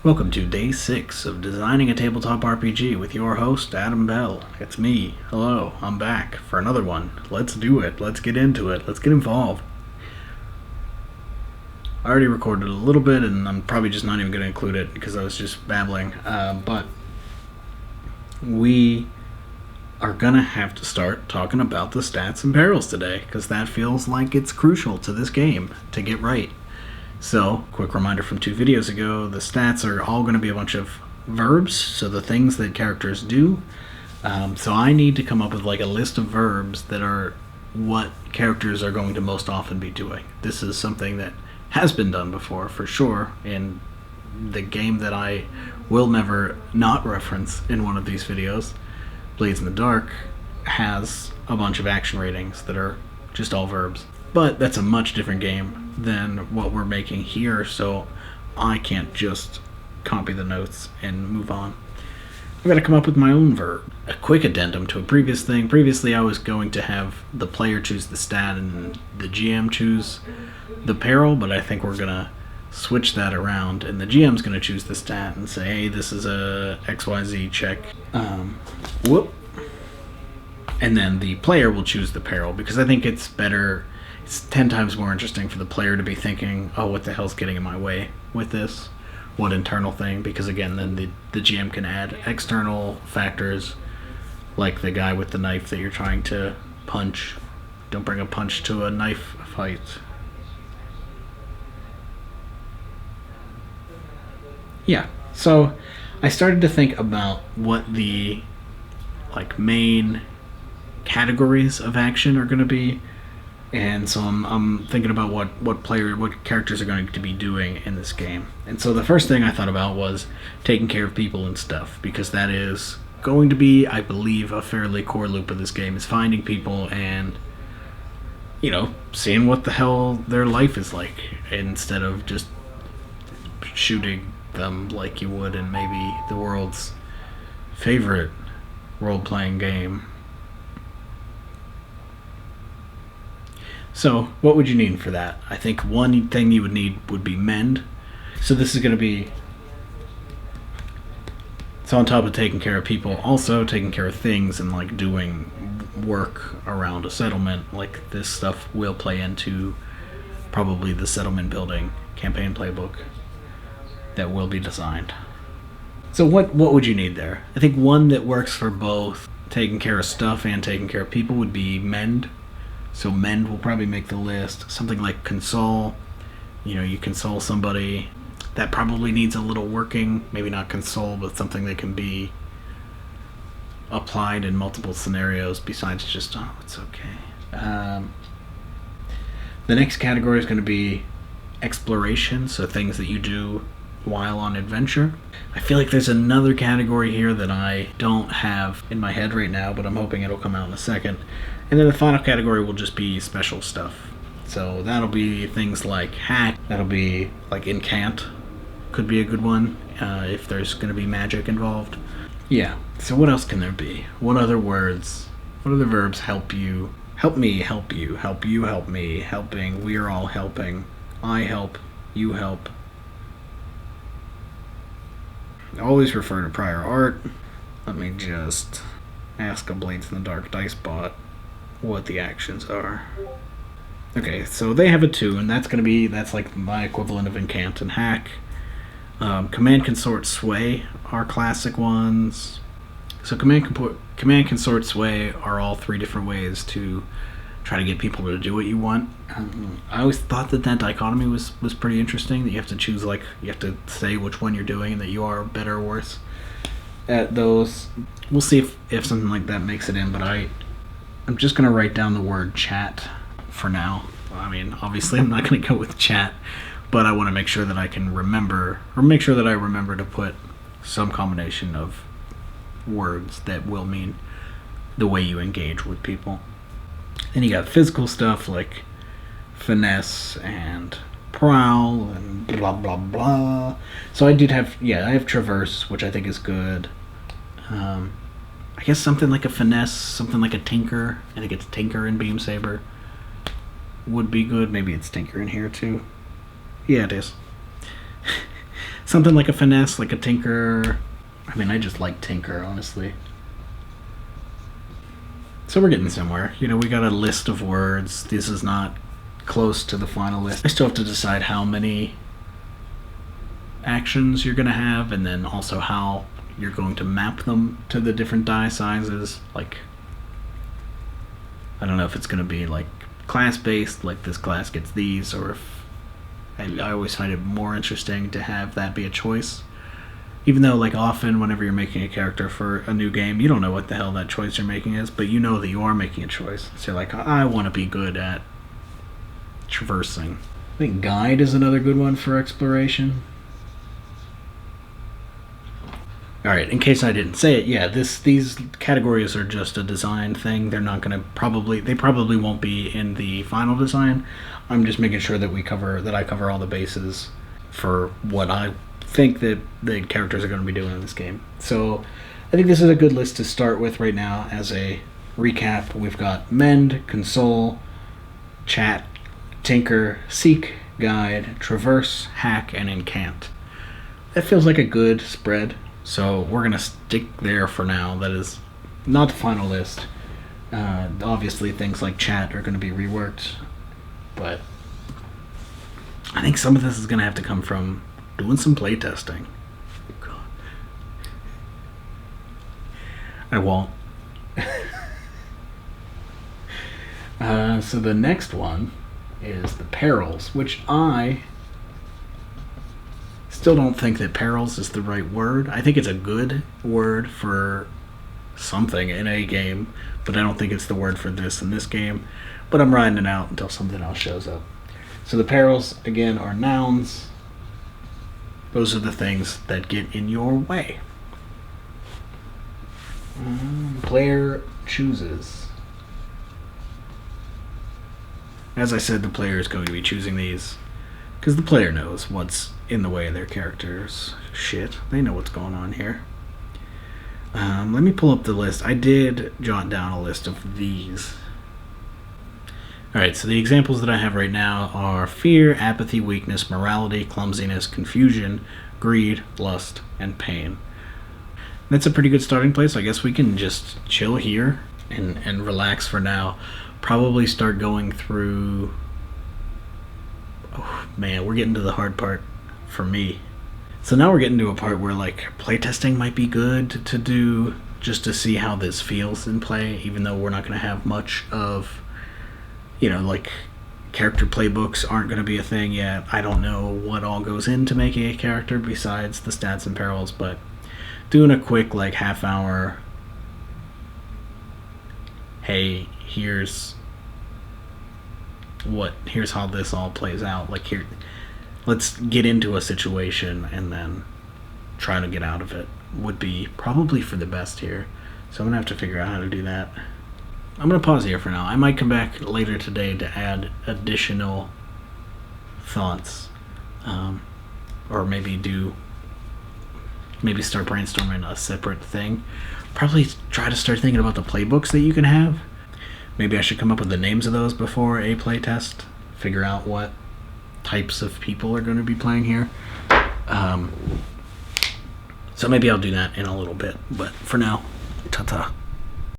Welcome to Day 6 of Designing a Tabletop RPG with your host, Adam Bell. It's me. Hello, I'm back for another one. Let's do it. Let's get into it. Let's get involved. I already recorded a little bit, and I'm probably just not even going to include it because I was just babbling. But we are going to have to start talking about the stats and perils today because that feels like it's crucial to this game to get right. So, quick reminder from 2 videos ago, the stats are all going to be a bunch of verbs, so the things that characters do. So I need to come up with like a list of verbs that are what characters are going to most often be doing. This is something that has been done before, for sure, in the game that I will never not reference in one of these videos. Blades in the Dark has a bunch of action ratings that are just all verbs. But that's a much different game than what we're making here, so I can't just copy the notes and move on. I've got to come up with my own verb. A quick addendum to a previous thing. Previously, I was going to have the player choose the stat and the GM choose the peril, but I think we're going to switch that around, and the GM's going to choose the stat and say, hey, this is a XYZ check. Whoop. And then the player will choose the peril, because I think it's better. It's 10 times more interesting for the player to be thinking, oh, what the hell's getting in my way with this? What internal thing? Because again, then the GM can add external factors, like the guy with the knife that you're trying to punch. Don't bring a punch to a knife fight. Yeah, so I started to think about what the main categories of action are going to be. And so I'm thinking about what characters are going to be doing in this game. And so the first thing I thought about was taking care of people and stuff, because that is going to be, I believe, a fairly core loop of this game, is finding people and, seeing what the hell their life is like, instead of just shooting them like you would in maybe the world's favorite role-playing game. So, what would you need for that? I think one thing you would need would be mend. So this is going to be, so on top of taking care of people, also taking care of things and doing work around a settlement. This stuff will play into probably the settlement building campaign playbook that will be designed. So what would you need there? I think one that works for both taking care of stuff and taking care of people would be mend. So mend will probably make the list. Something like console. You console somebody. That probably needs a little working. Maybe not console, but something that can be applied in multiple scenarios besides just, oh, it's okay. The next category is going to be exploration. So things that you do while on adventure. I feel like there's another category here that I don't have in my head right now, but I'm hoping it'll come out in a second. And then the final category will just be special stuff. So that'll be things like hack, that'll be incant, could be a good one if there's going to be magic involved. Yeah, so what else can there be? What other words, what other verbs help you? Help me, help you, help you, help me, helping, we're all helping, I help, you help. Always refer to prior art. Let me just ask a Blades in the Dark dice bot what the actions are. Okay, so they have a 2, and that's like my equivalent of incant and hack. Command, consort, sway are classic ones. So command, consort, sway are all 3 different ways to try to get people to do what you want. I always thought that dichotomy was pretty interesting, that you have to choose, you have to say which one you're doing and that you are better or worse at those. We'll see if something like that makes it in, but I'm just going to write down the word chat for now. I mean, obviously I'm not going to go with chat, but I want to make sure that I can remember, or make sure that I remember to put some combination of words that will mean the way you engage with people. Then you got physical stuff like finesse and prowl and blah blah blah. So I have traverse, which I think is good. I guess something like a finesse, something like a tinker. I think it's tinker in Beam Saber would be good. Maybe it's tinker in here too. Yeah, it is. Something like a finesse, like a tinker. I mean, I just like tinker, honestly. So we're getting somewhere. You know, we got a list of words. This is not close to the final list. I still have to decide how many actions you're going to have, and then also how you're going to map them to the different die sizes. Like, I don't know if it's going to be like class-based, like this class gets these, or if I always find it more interesting to have that be a choice. Even though, like, often whenever you're making a character for a new game, you don't know what the hell that choice you're making is, but you know that you are making a choice. So you're like, I want to be good at traversing. I think guide is another good one for exploration. Alright, in case I didn't say it, yeah, these categories are just a design thing. They're not going to they probably won't be in the final design. I'm just making sure that I cover all the bases for what I think that the characters are going to be doing in this game. So I think this is a good list to start with right now. As a recap, we've got mend, console, chat, tinker, seek, guide, traverse, hack, and incant. That feels like a good spread. So we're going to stick there for now. That is not the final list. Obviously things like chat are going to be reworked, but I think some of this is going to have to come from doing some playtesting. God. I won't. So the next one is the Perils, which I still don't think that Perils is the right word. I think it's a good word for something in a game, but I don't think it's the word for this in this game. But I'm riding it out until something else shows up. So the Perils, again, are nouns. Those are the things that get in your way. Player chooses. As I said, the player is going to be choosing these because the player knows what's in the way of their characters. Shit, they know what's going on here. Let me pull up the list. I did jot down a list of these. Alright, so the examples that I have right now are fear, apathy, weakness, morality, clumsiness, confusion, greed, lust, and pain. That's a pretty good starting place. I guess we can just chill here and relax for now. Probably start going through... Oh man, we're getting to the hard part for me. So now we're getting to a part where, like, playtesting might be good to do just to see how this feels in play, even though we're not going to have much of, you know, like, character playbooks aren't going to be a thing yet. I don't know what all goes into making a character besides the stats and perils, but doing a quick, like, half-hour, hey, here's how this all plays out. Like, here, let's get into a situation and then try to get out of it would be probably for the best here. So I'm going to have to figure out how to do that. I'm going to pause here for now. I might come back later today to add additional thoughts. Or maybe start brainstorming a separate thing. Probably try to start thinking about the playbooks that you can have. Maybe I should come up with the names of those before a playtest. Figure out what types of people are going to be playing here. So maybe I'll do that in a little bit. But for now, ta-ta.